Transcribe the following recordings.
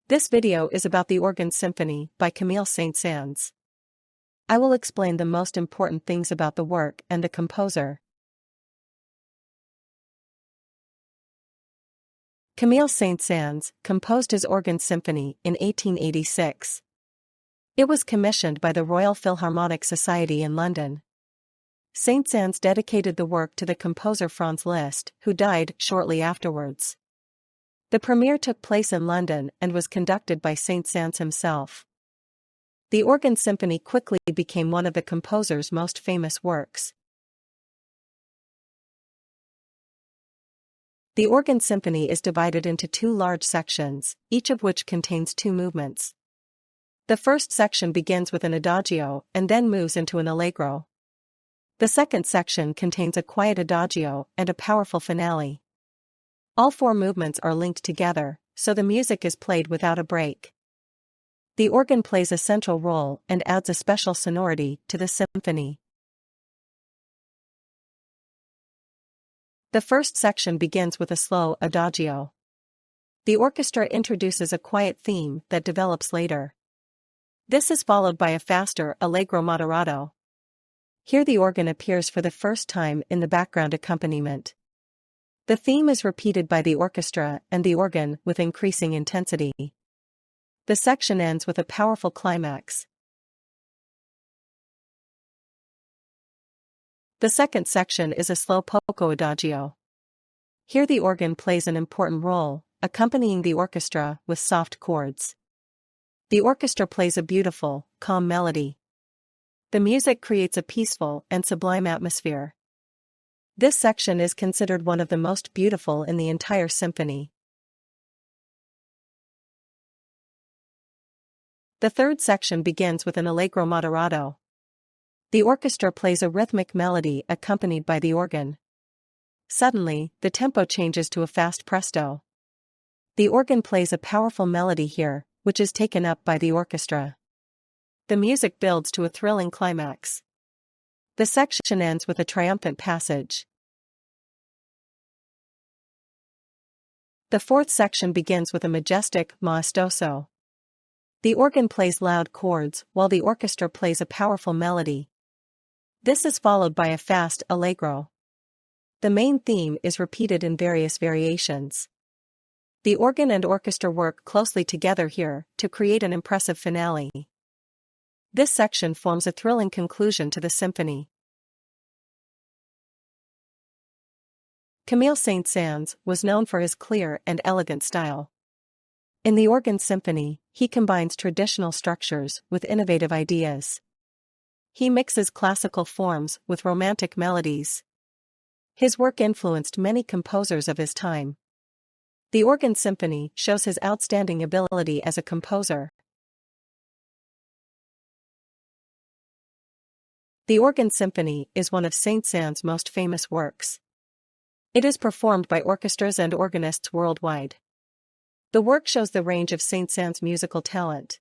This video is about the Organ Symphony by Camille Saint-Saëns. I will explain the most important things about the work and the composer. Camille Saint-Saëns composed his Organ Symphony in 1886. It was commissioned by the Royal Philharmonic Society in London. Saint-Saëns dedicated the work to the composer Franz Liszt, who died shortly afterwards. The premiere took place in London and was conducted by Saint-Saëns himself. The Organ Symphony quickly became one of the composer's most famous works. The Organ Symphony is divided into two large sections, each of which contains two movements. The first section begins with an adagio and then moves into an allegro. The second section contains a quiet adagio and a powerful finale. All four movements are linked together, so the music is played without a break. The organ plays a central role and adds a special sonority to the symphony. The first section begins with a slow adagio. The orchestra introduces a quiet theme that develops later. This is followed by a faster allegro moderato. Here the organ appears for the first time in the background accompaniment. The theme is repeated by the orchestra and the organ with increasing intensity. The section ends with a powerful climax. The second section is a slow poco adagio. Here the organ plays an important role, accompanying the orchestra with soft chords. The orchestra plays a beautiful, calm melody. The music creates a peaceful and sublime atmosphere. This section is considered one of the most beautiful in the entire symphony. The third section begins with an allegro moderato. The orchestra plays a rhythmic melody accompanied by the organ. Suddenly, the tempo changes to a fast presto. The organ plays a powerful melody here, which is taken up by the orchestra. The music builds to a thrilling climax. The section ends with a triumphant passage. The fourth section begins with a majestic maestoso. The organ plays loud chords while the orchestra plays a powerful melody. This is followed by a fast allegro. The main theme is repeated in various variations. The organ and orchestra work closely together here to create an impressive finale. This section forms a thrilling conclusion to the symphony. Camille Saint-Saëns was known for his clear and elegant style. In the Organ Symphony, he combines traditional structures with innovative ideas. He mixes classical forms with romantic melodies. His work influenced many composers of his time. The Organ Symphony shows his outstanding ability as a composer. The Organ Symphony is one of Saint-Saëns' most famous works. It is performed by orchestras and organists worldwide. The work shows the range of Saint-Saëns' musical talent.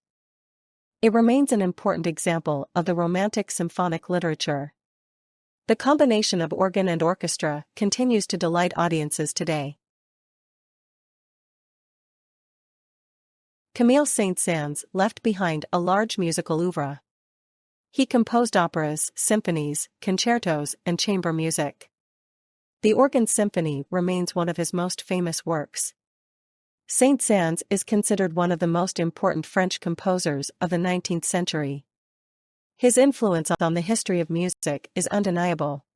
It remains an important example of the Romantic symphonic literature. The combination of organ and orchestra continues to delight audiences today. Camille Saint-Saëns left behind a large musical oeuvre. He composed operas, symphonies, concertos, and chamber music. The Organ Symphony remains one of his most famous works. Saint-Saëns is considered one of the most important French composers of the 19th century. His influence on the history of music is undeniable.